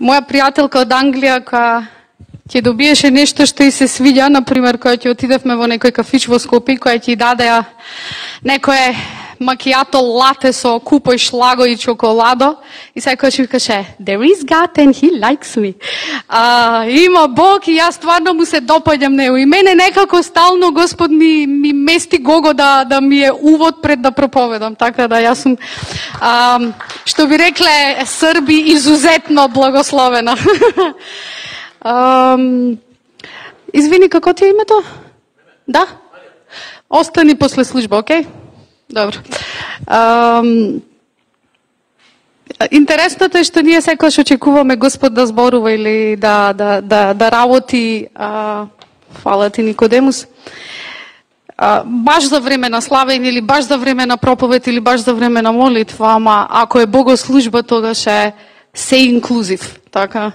моја пријателка од Англија, која ќе добиеше нешто што и се свиѓа, например, кога ќе отидевме во некој кафич во Скопје, која ќе дадеа некое макијато лате со купој шлаго и чоколадо, и секој ќе каже, there is God and he likes me. Има Бог и јас стварно му се допаѓам него. И мене некако стално Господ ми мести гого да ми е увод пред да проповедам. Така да јас сум, што би рекле Срби, изузетно благословена. Извини, како ти е името? Да? Остани после служба, окей? Добро. Интересното е што ние секогаш очекуваме Господ да зборува или да работи, фала ти Никодемус, баш за време на славење или баш за време на проповед или баш за време на молитва, ама ако е богослужба, тогаш е се инклузив, така?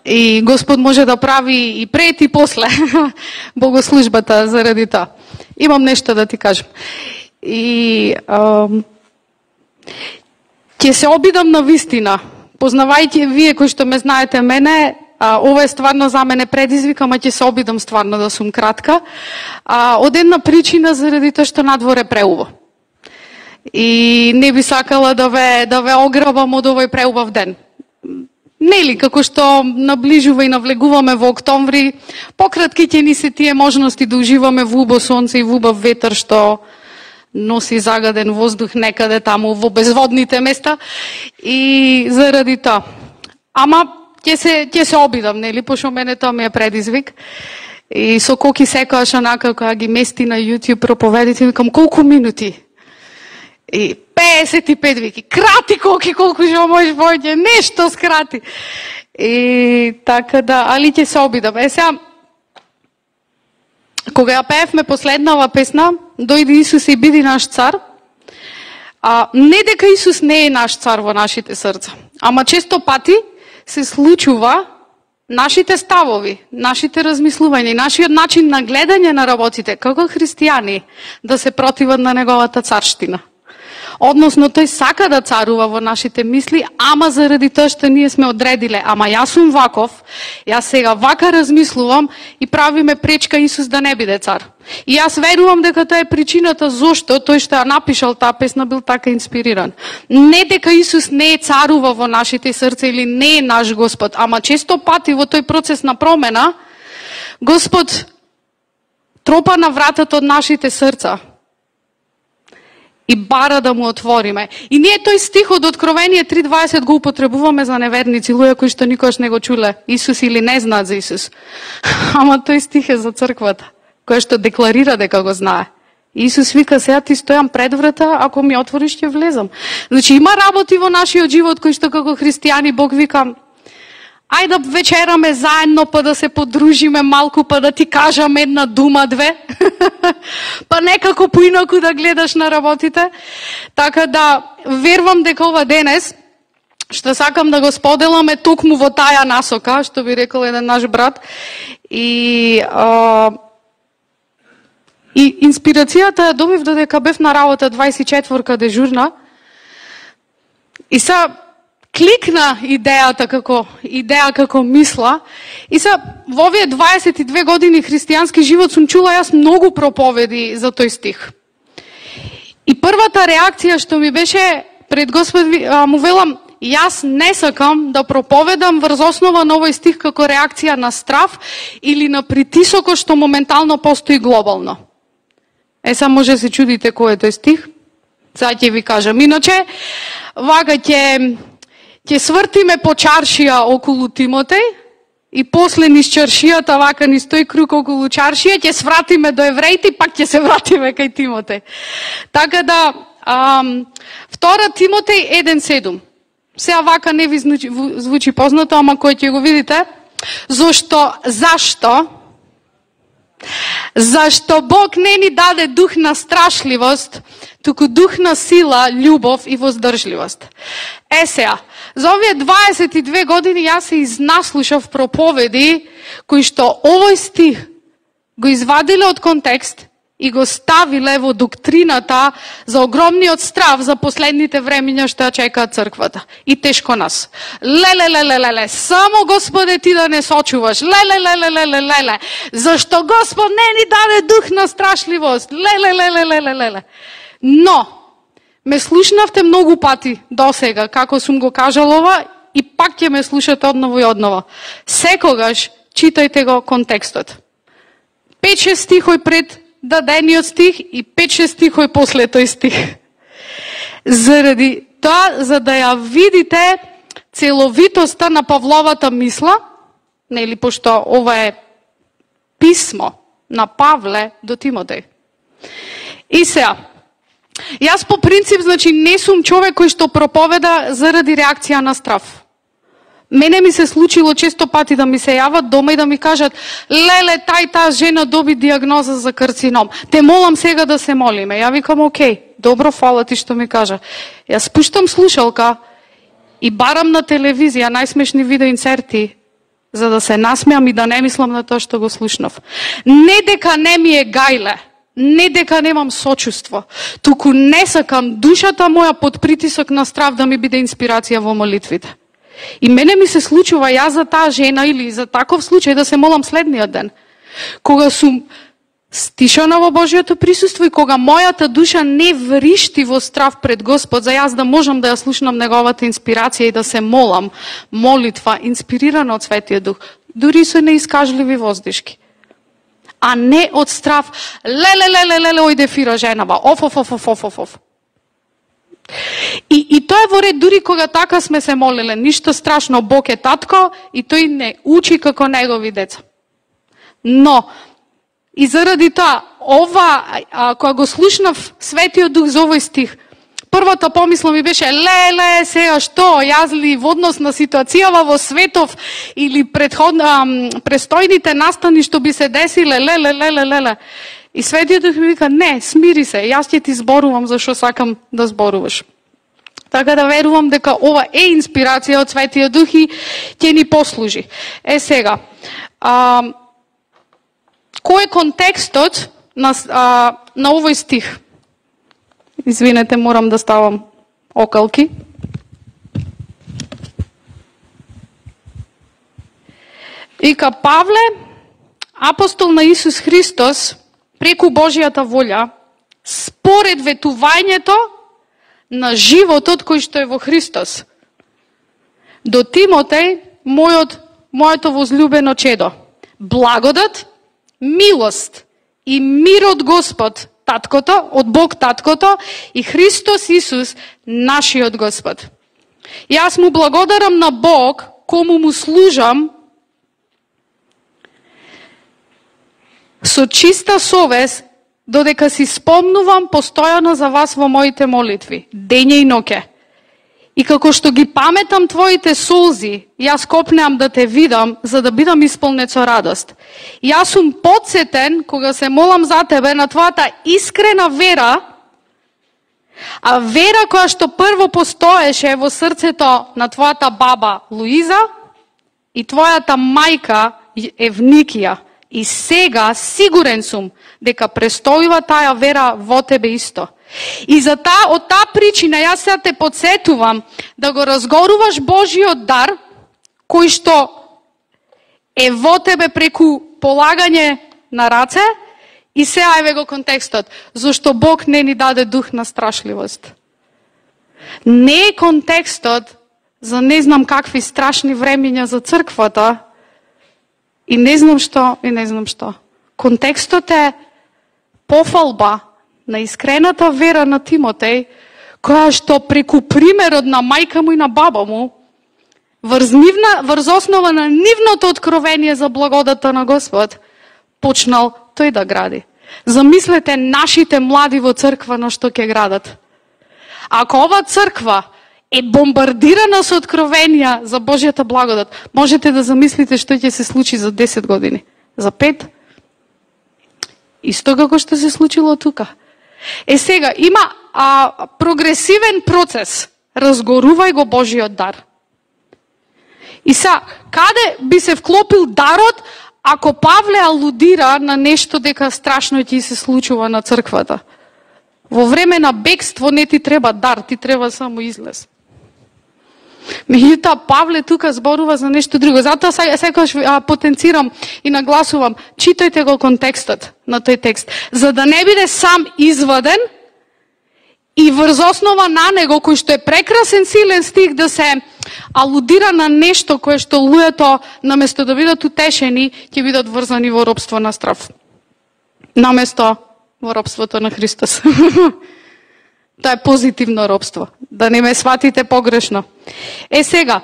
И Господ може да прави и пред и после богослужбата заради тоа. Имам нешто да ти кажам. И ќе се обидам на вистина. Познавајќи вие кои што ме знаете мене, ова е стварно за мене предизвик, ама ќе се обидам стварно да сум кратка. Од една причина заради тоа што надвор е преубав. И не би сакала да ве ограбам од овој преубав ден. Нели, како што наближува и навлегуваме во октомври, пократки ќе ни се тие можности да уживаме во убаво сонце и во убав ветер што носи загаден воздух некаде таму во безводните места и заради тоа. Ама ќе се обидам, нели, пошто мене тоа ми е предизвик. И со Коки секогаш онака кога ги мести на YouTube проповедите, викам колку минути? И 55 вики, крати Коки, колку што можеш повеќе, нешто скрати. И така да, али ќе се обидам. Сега, кога ја пеевме последнава песна, дојде Исус и биди наш цар, не дека Исус не е наш цар во нашите срца, ама често пати се случува нашите ставови, нашите размислувања, нашиот начин на гледање на работите, како христијани, да се противат на неговата царштина. Односно, тој сака да царува во нашите мисли, ама заради тоа што ние сме одредиле, ама јас сум ваков, јас сега вака размислувам и правиме пречка Исус да не биде цар. И јас верувам дека тоа е причината зошто тој што ја напишал таа песна бил така инспириран. Не дека Исус не е царува во нашите срца или не е наш Господ, ама често пати во тој процес на промена, Господ тропа на вратата од нашите срца и бара да му отвориме. И ние тој стих од Откровение 3.20 го употребуваме за неверници, луѓе кои што никош не го чуле Исус или не знаат за Исус. Ама тој стих е за црквата, која што декларира дека го знае. Исус вика, сега ти стојам пред врата, ако ми отвориш ќе влезам. Значи има работи во нашиот живот кои што како христијани Бог вика, ајде да вечераме заедно, па да се подружиме малку, па да ти кажам една дума, две, па некако поинаку да гледаш на работите. Така да, верувам дека ова денес, што сакам да го споделаме токму во таја насока, што би рекол еден наш брат, и инспирацијата добив додека бев на работа 24-ка дежурна, и са кликна идеја како мисла, и са во овие 22 години христијански живот сум чула јас многу проповеди за тој стих. И првата реакција што ми беше пред Господ, му велам, јас не сакам да проповедам врз основа на овој стих како реакција на страв или на притисокот што моментално постои глобално. Сега може да се чудите кој е тој стих, сега ќе ви кажам. Иначе, вака ќе свртиме по чаршија околу Тимотеј и после низ чаршијата, вака низ тој круг околу чаршија, ќе свратиме до евреите и пак ќе се вратиме кај Тимотеј. Така да, 2 Тимотеј 1.7. Сега вака не ви звучи познато, ама кој ќе го видите. Зашто Бог не ни даде дух на страшливост, туку дух на сила, љубов и воздржливост. Сега, за овие 22 години јас се изнаслушав проповеди кои што овој стих го извадиле од контекст и го ставиле во доктрината за огромниот страв за последните времиња што ја чекаат црквата. И тешко нас. Леле, само Господе ти да не сочуваш. Леле. Зашто Господ не ни даде дух на страшливост. Леле. Но, ме слушнавте многу пати до сега, како сум го кажал ова, и пак ќе ме слушате одново и одново. Секогаш читајте го контекстот. 5-6 стихој пред дадениот стих и 5-6 стихој после тој стих. Заради тоа, за да ја видите целовитоста на Павловата мисла, нели, пошто ова е писмо на Павле до Тимотеј. И сега, јас по принцип, значи, не сум човек кој што проповеда заради реакција на страв. Мене ми се случило често пати да ми се јават дома и да ми кажат: леле, таа жена доби диагноза за карцином. Те молам сега да се молиме. Ја викам: окей, добро, фала ти што ми кажа. Јас спуштам слушалка и барам на телевизија најсмешни видеоинсерти, за да се насмеам и да не мислам на тоа што го слушнав. Не дека не ми е гајле, не дека немам сочувство, туку не сакам душата моја под притисок на страв да ми биде инспирација во молитвите. И мене ми се случува јас за таа жена или за таков случај да се молам следниот ден. Кога сум стишана во Божјото присуство и кога мојата душа не вришти во страв пред Господ, за јас да можам да ја слушнам неговата инспирација и да се молам, молитва инспирирана од Светиот Дух, дури со неискажливи воздишки. А не од страв: леле, ојде фира женава, оф. И тоа е во ред, дури кога така сме се молиле, ништо страшно, Бог е татко и тој не учи како негови деца. Но, и заради тоа, кога го слушнав Светиот Дух за овој стих, првата помисла ми беше: леле, сега што, јас ли во однос на ситуацијава во светов или престојните настани што би се десиле, леле. И Светиот Дух ми вика: не, смири се, јас ќе ти зборувам зашто сакам да зборуваш. Така да верувам дека ова е инспирација од Светиот Дух и ќе ни послужи. Сега, кој е контекстот на овој стих? Извинете, морам да ставам окалки. Ика Павле, апостол на Исус Христос, преку Божјата волја, според ветувањето на животот кој што е во Христос, до Тимотеј, моето возлюбено чедо, благодат, милост и мир од Господ Таткото, од Бог Таткото и Христос Исус, нашиот Господ. Јас му благодарам на Бог, кому му служам, со чиста совест, додека си спомнувам постојано за вас во моите молитви, дење и ноќе. И како што ги паметам твоите солзи, јас копнеам да те видам, за да бидам исполнет со радост. Јас сум потсетен, кога се молам за тебе, на твојата искрена вера, а вера која што прво постоеше во срцето на твојата баба Луиза и твојата мајка Евникија. И сега сигурен сум дека престојува таа вера во тебе исто. И за од таа причина јас сега те подсетувам да го разгоруваш Божиот дар, кој што е во тебе преку полагање на раце, и сега еве го контекстот. Зошто Бог не ни даде дух на страшливост. Не е контекстот за не знам какви страшни времиња за црквата, и не знам што. Контекстот е пофалба на искрената вера на Тимотеј, која што преку примерот на мајка му и на баба му, врз основа на нивното откровение за благодата на Господ, почнал тој да гради. Замислете нашите млади во црква на што ќе градат. Ако ова црква е бомбардирана со откровенија за Божјата благодат, можете да замислите што ќе се случи за 10 години, за 5. Исто како што се случило тука. Сега, има прогресивен процес. Разгорувај го Божиот дар. И са, каде би се вклопил дарот, ако Павле алудира на нешто дека страшно ќе се случува на црквата, во време на бегство не ти треба дар, ти треба само излез. Меѓутоа, Павле тука зборува за нешто друго. Затоа секогаш потенцирам и нагласувам, читајте го контекстот на тој текст, за да не биде сам изваден и врз основа на него, кој што е прекрасен силен стих, да се алудира на нешто кое што луѓето, наместо да бидат утешени, ќе бидат врзани во робство на страв. Наместо во робството на Христос. Тоа е позитивно робство. Да не ме сватите погрешно. Сега.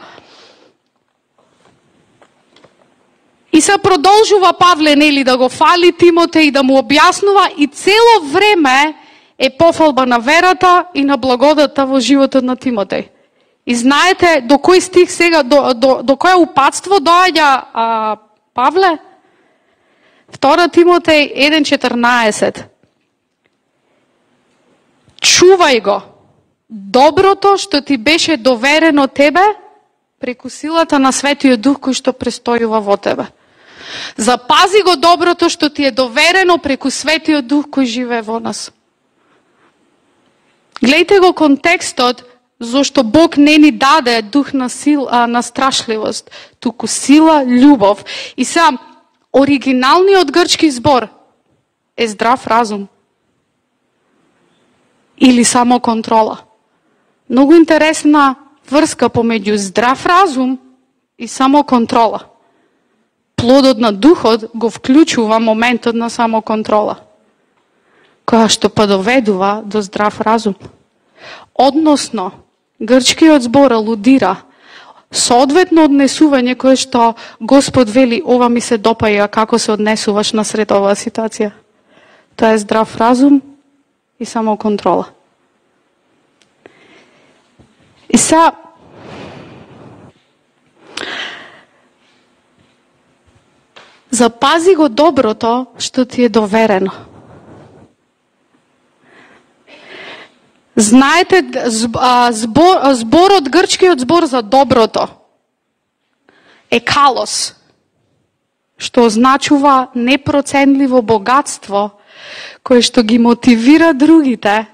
И се продолжува Павле, нели, да го фали Тимотеј и да му објаснува, и цело време е пофалба на верата и на благодата во животот на Тимотеј. И знаете до кој стих сега, до кое упатство доаѓа Павле? 2 Тимотеј 1:14. Чувај го доброто што ти беше доверено тебе преку силата на Светиот Дух кој што престојува во тебе. Запази го доброто што ти е доверено преку Светиот Дух кој живее во нас. Гледајте го контекстот, зашто Бог не ни даде дух на на страшливост, туку сила, љубов. И сам оригиналниот грчки збор е здрав разум. Или само контрола. Многу интересна врска помеѓу здрав разум и само контрола. Плодот на духот го вклучува моментот на само контрола, која што па доведува до здрав разум. Односно, грчкиот збор алудира соодветно однесување кое што Господ вели, ова ми се допаја како се однесуваш насред оваа ситуација. Тоа е здрав разум и само контрола. И са запази го доброто што ти е доверено. Знаете, зборот, грчкиот збор за доброто е калос, што означува непроценливо богатство, кое што ги мотивира другите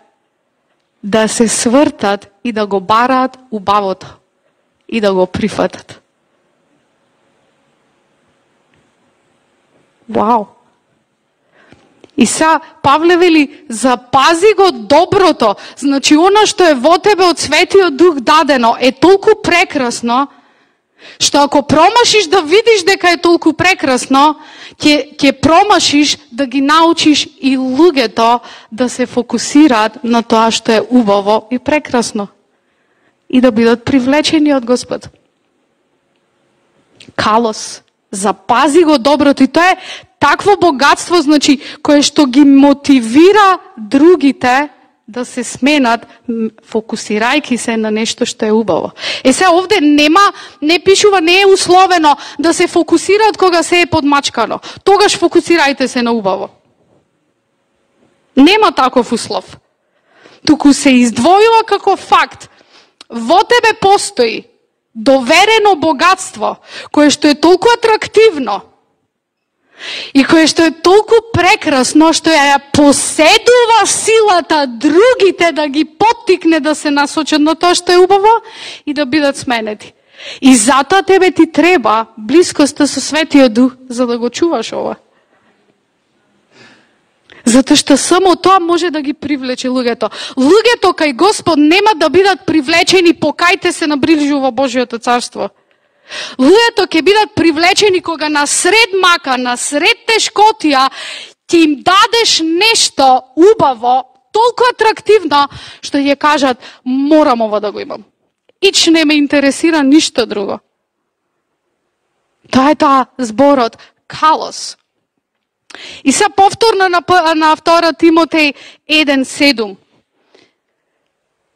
да се свртат и да го бараат убавото и да го прифатат. Вау! И са Павле вели, запази го доброто. Значи, оно што е во тебе од Светиот Дух дадено е толку прекрасно, што ако промашиш да видиш дека е толку прекрасно, ќе промашиш да ги научиш и луѓето да се фокусираат на тоа што е убаво и прекрасно. И да бидат привлечени од Господ. Калос. Запази го доброто. И тоа е такво богатство, значи, кое што ги мотивира другите да се сменат, фокусирајќи се на нешто што е убаво. Се овде не пишува, не е условено да се фокусираат кога се е подмачкано. Тогаш фокусирајте се на убаво. Нема таков услов. Туку се издвојува како факт. Во тебе постои доверено богатство, кое што е толку атрактивно и кое што е толку прекрасно, што ја поседува силата другите да ги поттикне да се насочат на тоа што е убаво и да бидат сменети. И затоа тебе ти треба блискоста со Светиот Дух за да го чуваш ова. Затоа што само тоа може да ги привлече луѓето. Луѓето кај Господ нема да бидат привлечени, покајте се, наближу во Божјото царство. Луѓето ќе бидат привлечени кога насред мака, насред тешкотија, ќе им дадеш нешто убаво, толку атрактивно, што ќе кажат, морам ова да го имам. Ич не ме интересира ништо друго. Тоа е тоа зборот калос. И се повторно на 2 Тимотеј 1:7.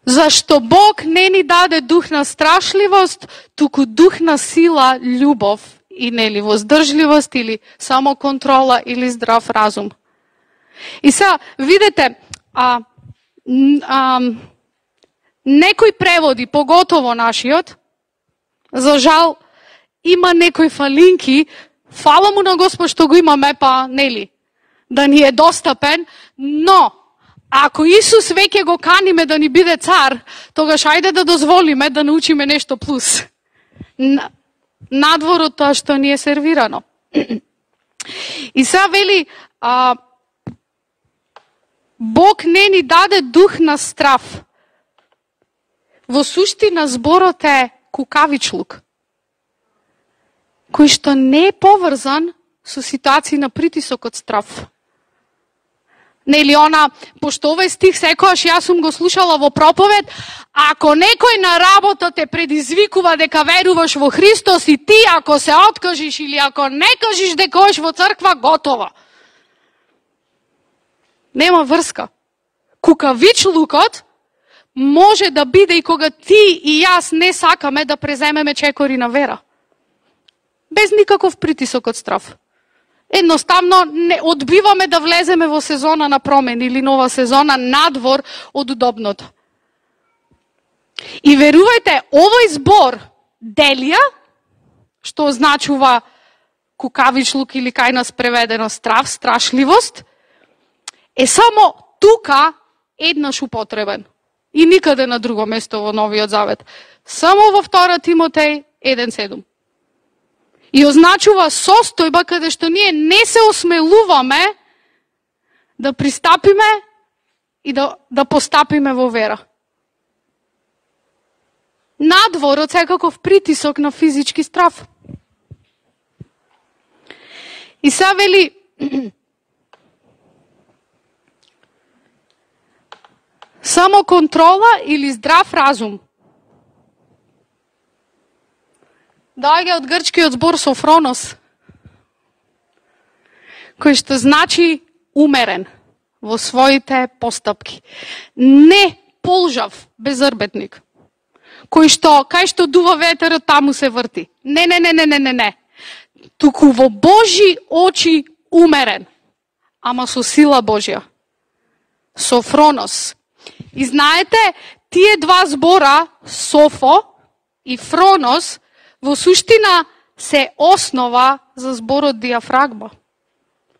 Зашто Бог не ни даде дух на страшливост, туку дух на сила, љубов и нели воздржливост или самоконтрола или здрав разум. И се видите, некои преводи, поготово нашиот, за жал, има некои фалинки фала му на Господ што го имаме, па нели, да ни е достапен, но ако Исус веќе го каниме да ни биде цар, тогаш ајде да дозволиме да научиме нешто плюс. Надвор од тоа што ни е сервирано. И сега вели, Бог не ни даде дух на страв. Во суштина зборот е кукавичлук, кој што не е поврзан со ситуации на притисок од страв. Нели она, пошто овој стих секојаш јас сум го слушала во проповед, ако некој на работа те предизвикува дека веруваш во Христос и ти ако се откажиш или ако не кажеш дека одиш во црква, готово. Нема врска. Кукавичлукот може да биде и кога ти и јас не сакаме да преземеме чекори на вера. Без никаков притисок од страв. Едноставно не одбиваме да влеземе во сезона на промени или нова сезона надвор од удобното. И верувајте, овој збор делија, што означува кукавичлук или кај нас преведено страв, страшливост, е само тука еднаш употребен. И никаде на друго место во Новиот Завет. Само во 2 Тимотеј 1:7. И означува состојба каде што ние не се осмелуваме да пристапиме и да постапиме во вера. Надвор од секаков притисок на физички страв. И сега вели, само контрола или здрав разум. Доаѓа од грчкиот збор софронос, кој што значи умерен во своите постапки. Не полжав, безрбетник, кој што, кај што дува ветерот, таму се врти. Не. Туку во Божи очи умерен, ама со сила Божја. Софронос. И знаете, тие два збора, софо и фронос, во суштина се основа за зборот диафрагма.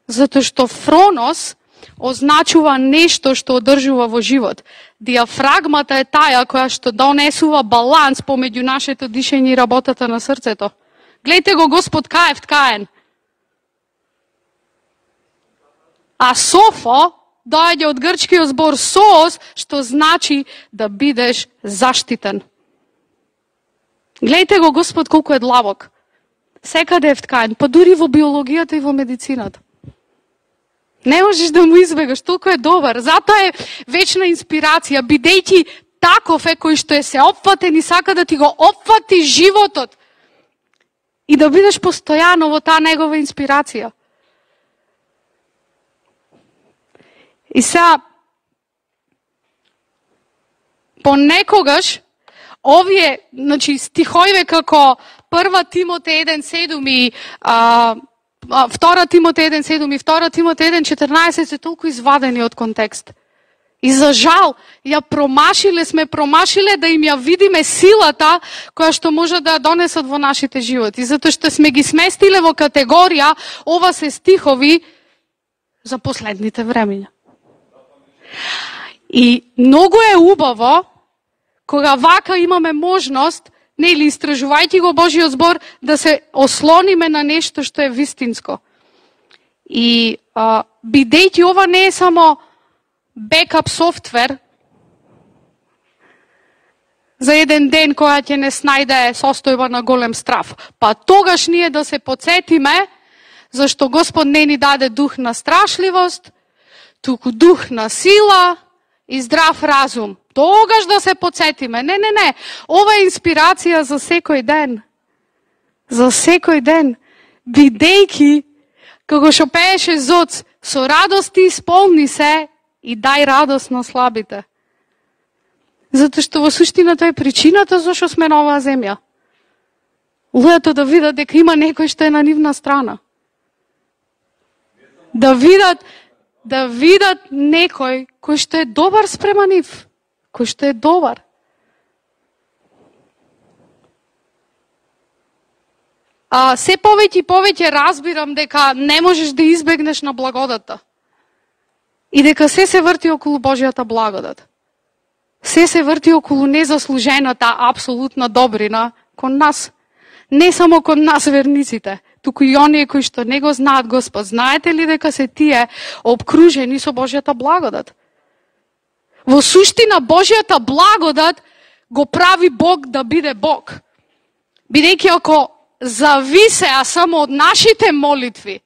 Затоа што фронос означува нешто што одржува во живот. Диафрагмата е таја која што донесува баланс помеѓу нашето дишење и работата на срцето. Гледате го Господ кај е вткаен. А софо доаѓа од грчкиот збор соос, што значи да бидеш заштитен. Гледайте го Господ колку е длабок. Секаде е вткаен, па дури во биологијата и во медицината. Не можеш да му избегаш, толку е добар. Затоа е вечна инспирација, бидејќи таков е кој што е се опфатен и сака да ти го опфати животот. И да бидеш постојано во таа негова инспирација. И сега, понекогаш, овие, значи, стихојве како 1 Тимотеј 1:7 и 2 Тимотеј 1:7 и 2 Тимотеј 1:14 се толку извадени од контекст. И за жал, сме промашиле да им ја видиме силата која што може да ја донесат во нашите животи. Затоа што сме ги сместиле во категорија, ова се стихови за последните времења. И многу е убаво кога вака имаме можност, нели истражувајќи го Божиот збор, да се ослониме на нешто што е вистинско. И бидејќи ова не е само бекап софтвер за еден ден која ќе не снајде состојба на голем страв, па тогаш ние да се подсетиме зашто Господ не ни даде дух на страшливост, туку дух на сила и здрав разум. Тогаш да се подсетиме. Не. Ова е инспирација за секој ден. За секој ден. Бидејќи, како што пееше Зоц, со радост исполни се и дај радост на слабите. Затоа што во суштина тоа е причината зашто сме на оваа земја. Луѓето да видат дека има некој што е на нивна страна. Да видат некој кој што е добар спрема нив. Кој што е добар. се повеќе и повеќе разбирам дека не можеш да избегнеш на благодата. И дека се врти околу Божјата благодат. Се врти околу незаслужената апсолутна добрина кон нас. Не само кон нас верниците, туку и оние кои што не го знаат Господ. Знаете ли дека се тие обкружени со Божјата благодат? Во суштина Божјата благодат го прави Бог да биде Бог. Бидејќи ако зависеа само од нашите молитви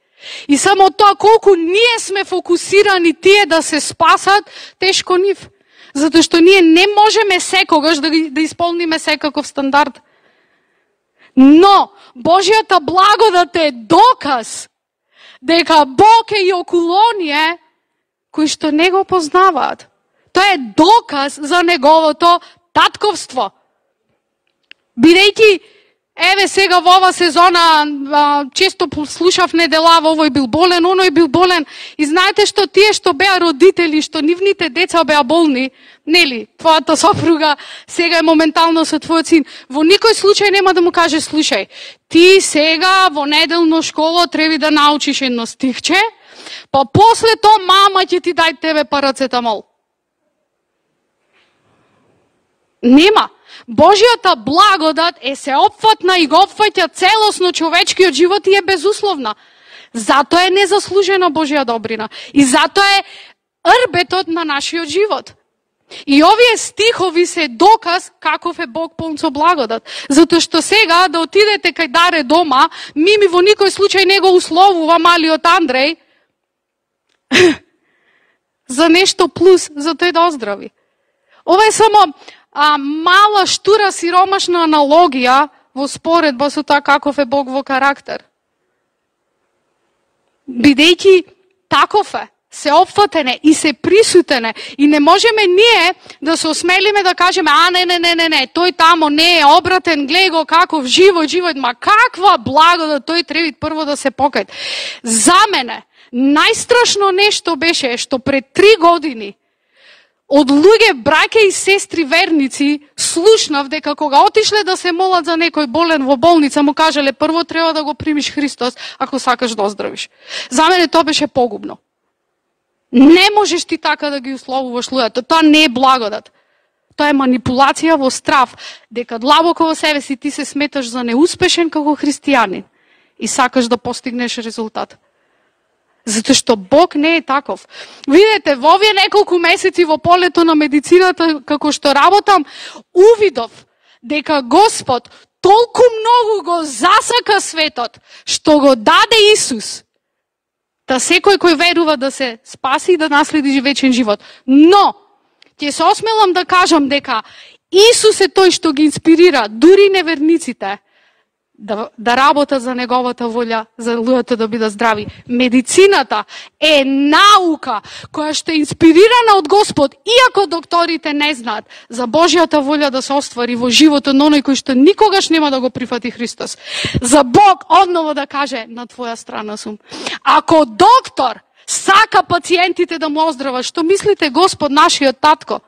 и само тоа колку ние сме фокусирани тие да се спасат, тешко нив. Затоа што ние не можеме секогаш да исполниме секаков стандард. Но Божјата благодат е доказ дека Бог е и околу оние кои што не го познаваат. Тоа е доказ за неговото татковство. Бидејќи, еве сега во ова сезона, често слушав неделава, овој бил болен, оној бил болен. И знаете што тие што беа родители, што нивните деца беа болни, нели, твојата сопруга сега е моментално со твојот син, во никој случај нема да му каже, слушај, ти сега во неделно школа треба да научиш едно стихче, па после тоа мама ќе ти дај тебе парацетамол. Нема. Божјата благодат е сеопфатна и го опфаќа целосно човечкиот живот и е безусловна. Затоа е незаслужена Божја добрина. И затоа е рбетот на нашиот живот. И овие стихови се доказ каков е Бог полн со благодат. Затоа што сега да отидете кај Даре дома, Мими во никој случај не го условува малиот Андреј за нешто плюс, за тој да оздрави. Ова е само мала, штура, сиромашна аналогија во споредба со тоа каков е Бог во карактер. Бидејќи таков е, се опфатене и се присутене и не можеме ние да се осмелиме да кажеме не, тој тамо не е обратен, глеј го каков живот, ма каква благодат, тој треба прво да се покај. За мене најстрашно нешто беше што пред 3 години од луѓе, браќа и сестри верници, слушнав дека кога отишле да се молат за некој болен во болница, му кажале прво треба да го примиш Христос ако сакаш да оздравиш. За мене тоа беше погубно. Не можеш ти така да ги условуваш луѓето. Тоа не е благодат. Тоа е манипулација во страв, дека длабоко во себе си ти се сметаш за неуспешен како христијанин и сакаш да постигнеш резултат. Затоа што Бог не е таков. Видете, во овие неколку месеци во полето на медицината, како што работам, увидов дека Господ толку многу го засака светот, што го даде Исус, да секој кој верува да се спаси и да наследи вечен живот. Но, ќе се осмелам да кажам дека Исус е тој што ги инспирира дури неверниците да работат за неговата волја, за луѓето да бидат здрави. Медицината е наука која што е инспирирана од Господ, иако докторите не знаат за Божјата волја да се оствари во животот на оној кој што никогаш нема да го прифати Христос. За Бог одново да каже, на твоја страна сум. Ако доктор сака пациентите да му оздрават, што мислите Господ, нашиот татко?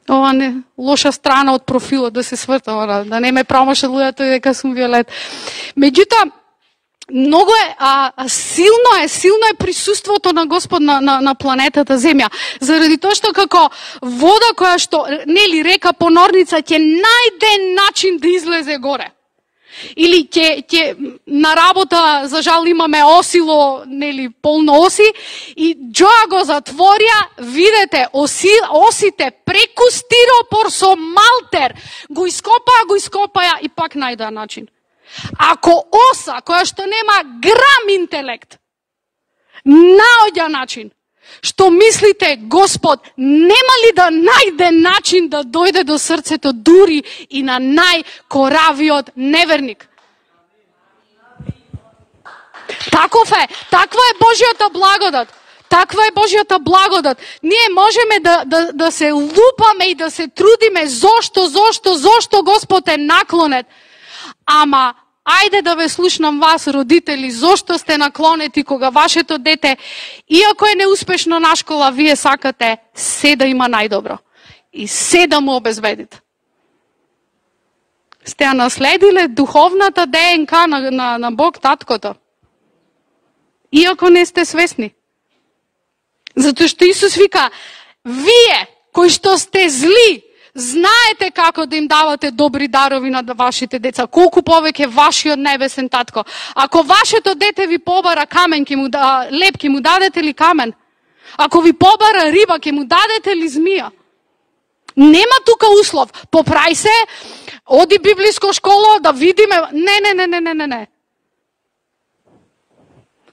Ова не лоша страна од профилот да се сврта, да не ме промашат луѓето и дека сум Виолет. Меѓутоа, многу е силно е присуството на Господ на планетата Земја, заради тоа што како вода која што нели река понорница ќе најде начин да излезе горе. Или ќе на работа, за жал имаме осило, нели, полно оси, и џоа го затворија, видете, осите преку стиропор со малтер, го ископаја и пак најдоа начин. Ако оса, која што нема грам интелект, наоѓа начин, што мислите, Господ нема ли да најде начин да дојде до срцето дури и на најкоравиот неверник? Таков е, таква е Божјата благодат. Таква е Божјата благодат. Ние можеме да се лупаме и да се трудиме зошто Господ е наклонет. Ама ајде да ве слушнам вас, родители, зошто сте наклонети кога вашето дете, иако е неуспешно на школа, вие сакате се да има најдобро. и се да му обезбедите. Сте ја наследиле духовната ДНК на Бог таткото. Иако не сте свесни. Затоа што Исус вика, вие кои што сте зли, знаете како да им давате добри дарови на вашите деца. Колку повеќе вашиот небесен татко. Ако вашето дете ви побара камен, леп, ќе му дадете ли камен? Ако ви побара риба, ќе му дадете ли змија? Нема тука услов. Поправи се, оди библиско школа, да видиме. Не.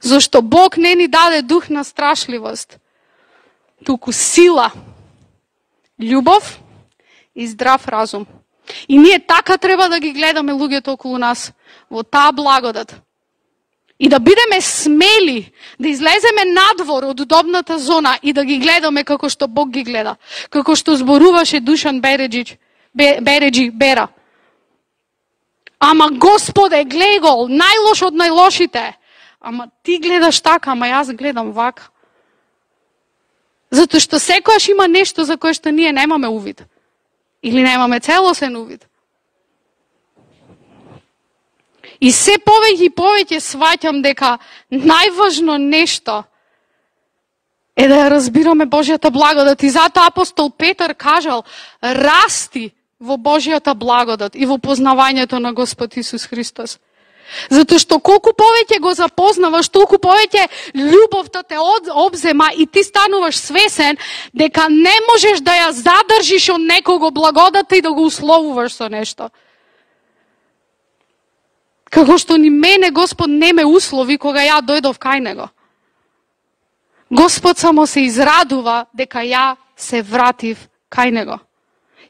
Зашто Бог не ни даде дух на страшливост, туку сила, љубов и здрав разум. И ние така треба да ги гледаме луѓето околу нас, во таа благодат. И да бидеме смели, да излеземе надвор од удобната зона и да ги гледаме како што Бог ги гледа. Како што зборуваше Душан Береджи Бера. Ама Господе, глеј го, најлош од најлошите. Ама ти гледаш така, ама јас гледам вака. Затоа што секојаш има нешто за кое што ние немаме увид. Или немаме целосен увид. И се повеќе и повеќе сваќам дека најважно нешто е да ја разбираме Божјата благодат. И затоа апостол Петар кажал, расти во Божјата благодат и во познавањето на Господ Исус Христос. Затоа што колку повеќе го запознаваш, толку повеќе љубовта те обзема и ти стануваш свесен дека не можеш да ја задржиш од некого благодата и да го условуваш со нешто. Како што ни мене Господ не ме услови кога ја дојдов кај Него. Господ само се израдува дека ја се вратив кај Него.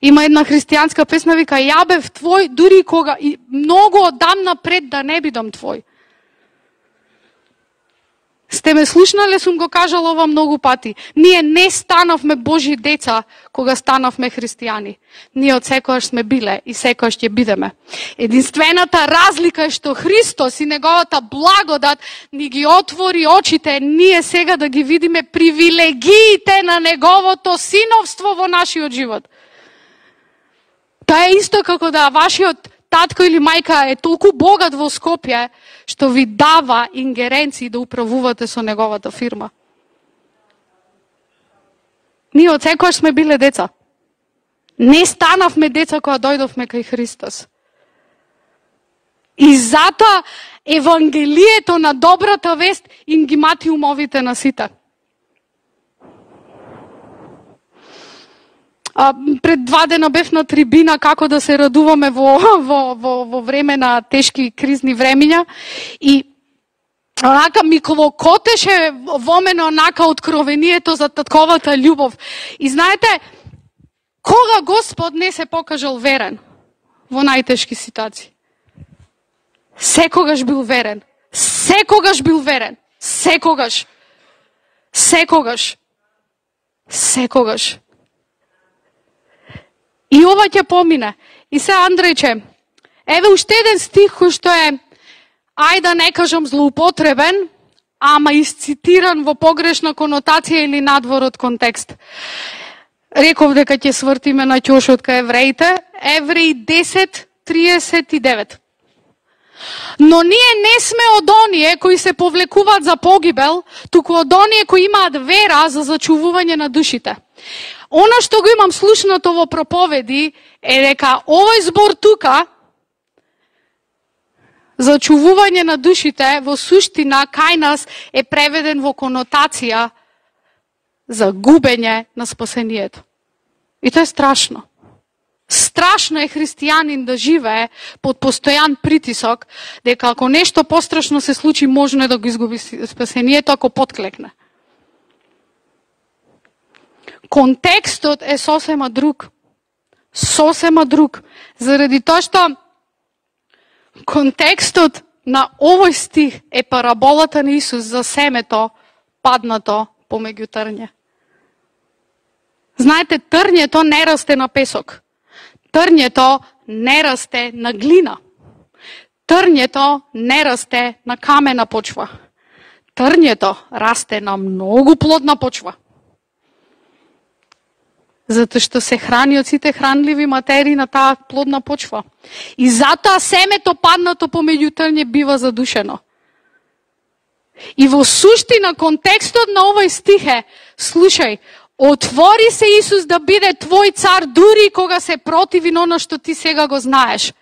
Има една христијанска песна, вика, ја бев твој, дури кога и многу одамна пред да не бидам твој. Сте ме слушнале, сум го кажала ова многу пати. Ние не станавме Божи деца кога станавме христијани. Ние од секојаш сме биле и секојаш ќе бидеме. Единствената разлика е што Христос и неговата благодат ни ги отвори очите, ние сега да ги видиме привилегиите на неговото синовство во нашиот живот. Тоа е исто како да вашиот татко или мајка е толку богат во Скопје, што ви дава ингеренции да управувате со неговата фирма. Ние од секојаш сме биле деца. Не станавме деца кога дојдовме кај Христос. И затоа Евангелието на добрата вест им ги мати умовите на сите. Пред 2 дена бев на трибина како да се радуваме во време на тешки кризни времиња и онака ми клокотеше во мене онака откровението за татковата љубов. И знаете, кога Господ не се покажал верен во најтешки ситуации? Секогаш бил верен. Секогаш бил верен. Секогаш. Секогаш. Секогаш. И ова ќе помине. И се, Андрејче, еве уште еден стих кој што е, ајде да не кажам злоупотребен, ама исцитиран во погрешна конотација или надвор од контекст. Реков дека ќе свртиме на ќошот кај евреите, Евреи 10:39. Но ние не сме од оние кои се повлекуваат за погибел, туку од оние кои имаат вера за зачувување на душите. Оно што го имам слушнато во проповеди е дека овој збор тука за чувување на душите во суштина кај нас е преведен во конотација за губење на спасението. И тоа е страшно. Страшно е христијанин да живее под постојан притисок дека ако нешто пострашно се случи можно е да го изгуби спасението ако подклекне. Контекстот е сосема друг. Сосема друг. Заради тоа што контекстот на овој стих е параболата на Исус за семето паднато помеѓу трње. Знаете, трњето не расте на песок. Трњето не расте на глина. Трњето не расте на камена почва. Трњето расте на многу плодна почва. Затоа што се храни од сите хранливи материи на таа плодна почва. И затоа семето паднато помеѓу трње бива задушено. И во суштина контекстот на овој стих е, слушај, отвори се Исус да биде твој цар дури кога се противи на оно што ти сега го знаеш.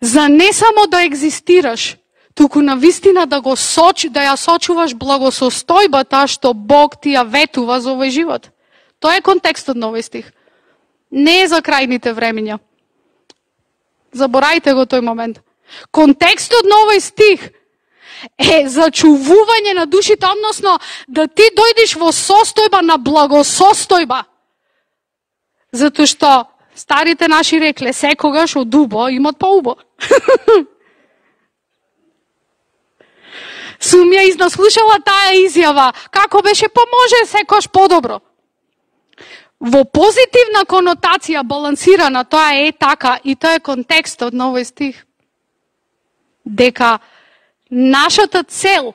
За не само да екзистираш, туку на вистина да ја сочуваш благосостојбата што Бог ти ја ветува за овој живот. Тоа е контекстот на овој стих. Не е за крајните времиња. Заборајте го тој момент. Контекстот на овој стих е зачувување на душите, односно да ти дојдеш во состојба на благосостојба. Затоа што старите наши рекле, секогаш од убо имат по-убо. Сум ја изнаслушала таа изјава, како беше поможе секогаш подобро. Во позитивна конотација, балансирана, тоа е така и тоа е контекстот на овој стих. Дека нашата цел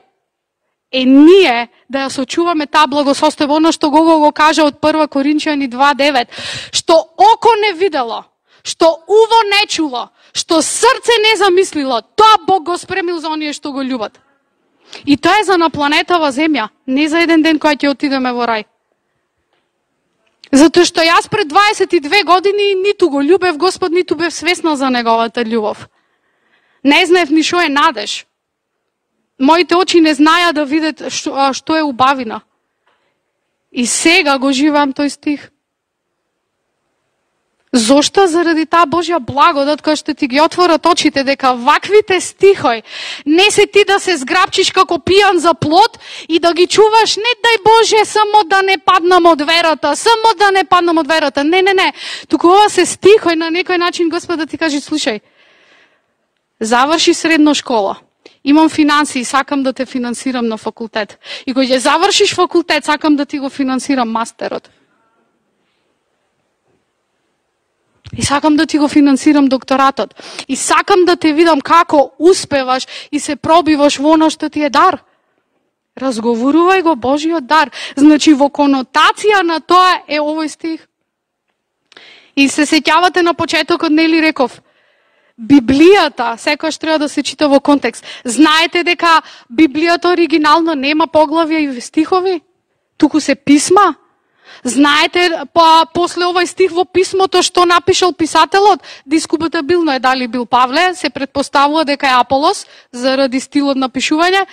е ние да ја сочуваме таа благосостојба, оно што го кажа од 1 Коринчани 2:9, што око не видело, што уво не чуло, што срце не замислило, тоа Бог го спремил за оние што го љубат. И тоа е за на планетава Земја, не за еден ден кога ќе отидеме во рај. Затоа што јас пред 22 години ниту го љубев Господ, ниту бев свесна за неговата љубов. Не знаев ни шо е надеж. Моите очи не знаја да видат што е убавина. И сега го живеам тој стих. Зошто? Заради таа Божја благодат која што ти ги отворат очите дека ваквите стихој не се ти да се зграбчиш како пијан за плот и да ги чуваш, не дај Боже само да не паднам од верата, само да не паднам од верата. Не. Туку ова се стихој на некој начин Господ да ти каже, слушај, заврши средна школа. Имам финансии, сакам да те финансирам на факултет. И кога ќе завршиш факултет, сакам да ти го финансирам мастерот. И сакам да ти го финансирам докторатот. И сакам да те видам како успеваш и се пробиваш во оно што ти е дар. Разговорувај го Божиот дар. Значи, во конотација на тоа е овој стих. И се сеќавате на почетокот, нели реков, Библијата секогаш треба да се чита во контекст. Знаете дека Библијата оригинално нема поглавја и стихови, туку се писма. Знаете, после овој стих во писмото што напишал писателот, дискутабилно е дали бил Павле, се претпоставува дека е Аполос, заради стилот на пишување.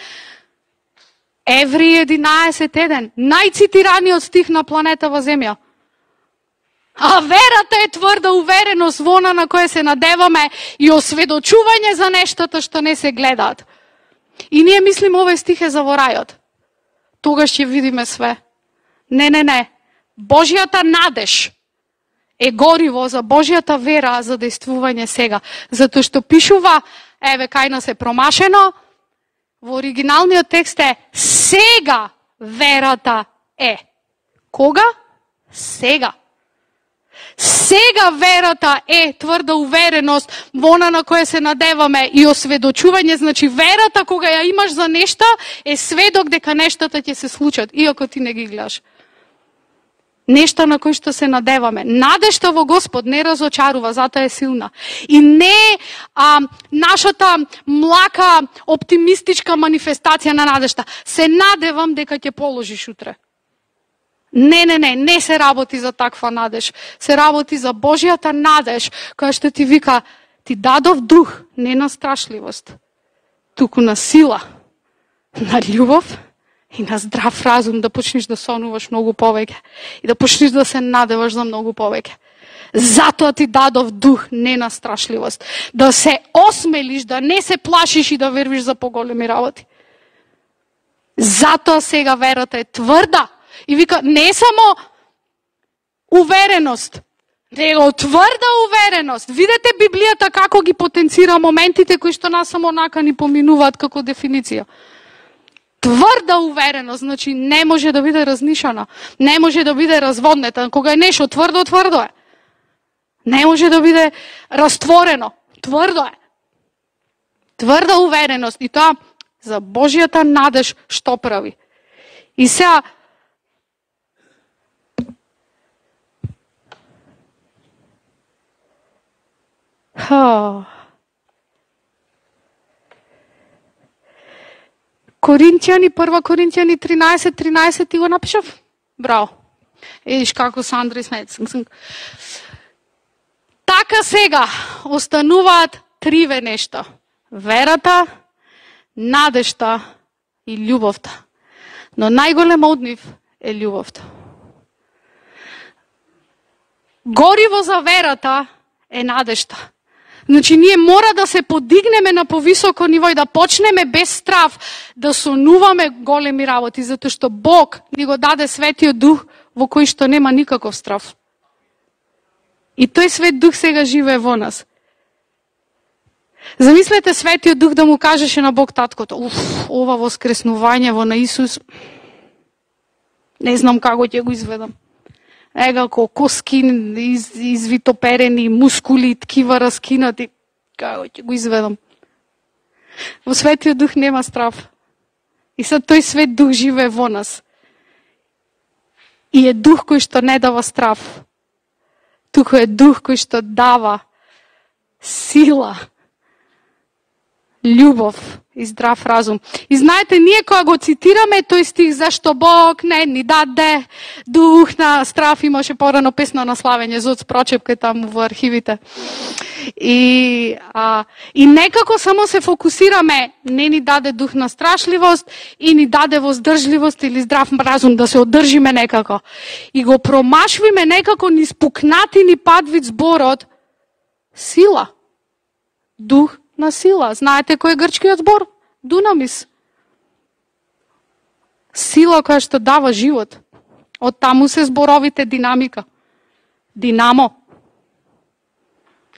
Евреи 11:1, најцитираниот стих на планетава Земја. А верата е тврда увереност во она на која се надеваме и осведочување за нештата што не се гледаат. И ние мислиме овој стих е за во рајот. Тогаш ќе видиме све. Не. Божјата надеж е гориво за Божјата вера за действување сега. Затоа што пишува, еве кај нас е промашено, во оригиналниот текст е сега верата е. Кога? Сега. Сега верата е тврда увереност во она на која се надеваме и осведочување, значи верата кога ја имаш за нешта е сведок дека нештата ќе се случат, иако ти не ги гледаш. Нешта на кои што се надеваме. Надежта во Господ не разочарува, затоа е силна. И не нашата млака, оптимистичка манифестација на надежта. Се надевам дека ќе положиш утре. Не се работи за таква надеж. Се работи за Божјата надеж, која што ти вика, ти дадов дух, не на страшливост, туку на сила, на љубов и на здрав разум, да почнеш да сонуваш многу повеќе и да почнеш да се надеваш за многу повеќе. Затоа ти дадов дух, не на страшливост. Да се осмелиш, да не се плашиш и да вервиш за поголеми работи. Затоа сега верата е тврда. И вика, не само увереност, него тврда увереност. Видете Библијата како ги потенцира моментите кои што нас само онака ни поминуваат како дефиниција. Тврда увереност, значи не може да биде разнишана, не може да биде разводнета. Кога е нешто тврдо, тврдо е. Не може да биде растворено, тврдо е. Тврда увереност и тоа за Божјата надеж што прави. И сега Коринтијани, 1 Коринтијани 13:13 ти го напишав? Браво. Едиш како Сандри смет. Така сега остануваат триве нешта. Верата, надежта и љубовта. Но најголема од нив е љубовта. Гориво за верата е надежта. Значи, ние мора да се подигнеме на повисоко ниво и да почнеме без страф да сонуваме големи работи, затоа што Бог ни го даде Светиот Дух во кој што нема никаков страф. И тој Свет Дух сега живее во нас. Замислете Светиот Дух да му кажеше на Бог таткото: ова воскреснување во на Исус, не знам како ќе го изведам. Егако, коски извитоперени, мускули, ткива раскинати. Како ќе го изведам? Во Светиот Дух нема страф. И сад тој Свет Дух живее во нас. И е Дух кој што не дава страф. Туку е Дух кој што дава сила, љубов и здрав разум. И знаете, ние кога го цитираме тој стих, зашто Бог не ни даде дух на страф, имаше порано песна на славење, Зоц прочепка таму во архивите. И некако само се фокусираме, не ни даде дух на страшливост и ни даде воздржливост или здрав разум, да се одржиме некако. И го промашвиме некако низ пукнати падвит зборот сила. Дух на сила. Знаете кој е грчкиот збор? Дунамис. Сила која што дава живот. Од таму се зборовите динамика. Динамо.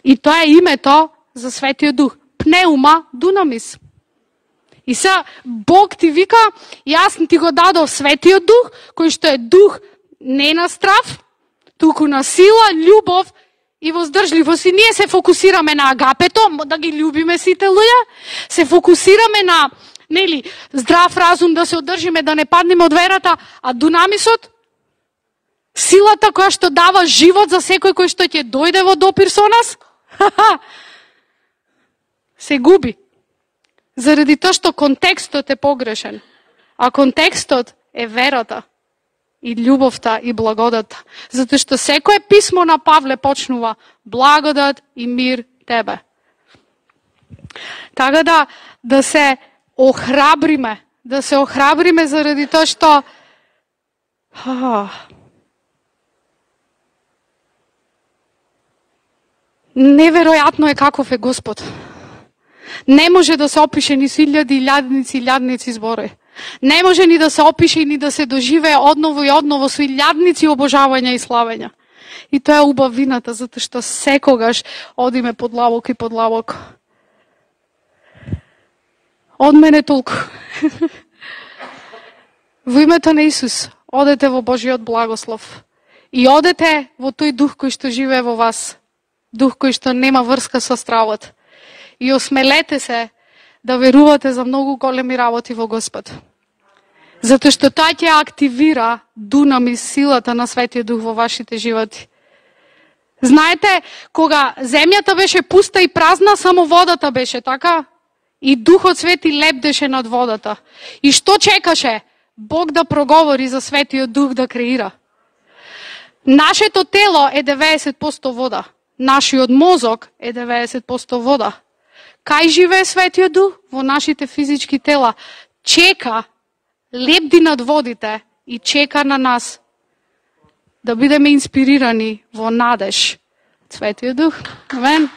И тоа е името за Светиот Дух. Пнеума дунамис. И сега Бог ти вика, јас ти го дадов Светиот Дух, кој што е дух не на страф, туку на сила, љубов и воздржливост. И ние се фокусираме на агапето, да ги љубиме сите луѓе, се фокусираме на здрав разум, да се одржиме, да не паднеме од верата, а дунамисот, силата која што дава живот за секој кој што ќе дојде во допир со нас, се губи. Заради тоа што контекстот е погрешен. А контекстот е верата и љубовта и благодата. Затоа што секое писмо на Павле почнува благодат и мир тебе. Така да се охрабриме, заради тоа што неверојатно е каков е Господ. Не може да се опише ни со илјадници зборови. Не може ни да се опише ни да се доживее одново и одново со илјадници обожавања и славења. И тоа е убавината, затоа што секогаш одиме подлабоко и подлабоко. Од мене толку. Во името на Исус, одете во Божиот благослов. И одете во тој дух кој што живее во вас. Дух кој што нема врска со стравот. И осмелете се да верувате за многу големи работи во Господ. Затоа што тоа ќе активира дунамис, силата на Светиот Дух во вашите животи. Знаете, кога земјата беше пуста и празна, само водата беше, така? И Духот Свети лепдеше над водата. И што чекаше? Бог да проговори за Светиот Дух да креира. Нашето тело е 90% вода. Нашиот мозок е 90% вода. Кај живее Светиот Дух? Во нашите физички тела. Чека, лепди над водите и чека на нас да бидеме инспирирани во надеж. Светиот Дух. Амен.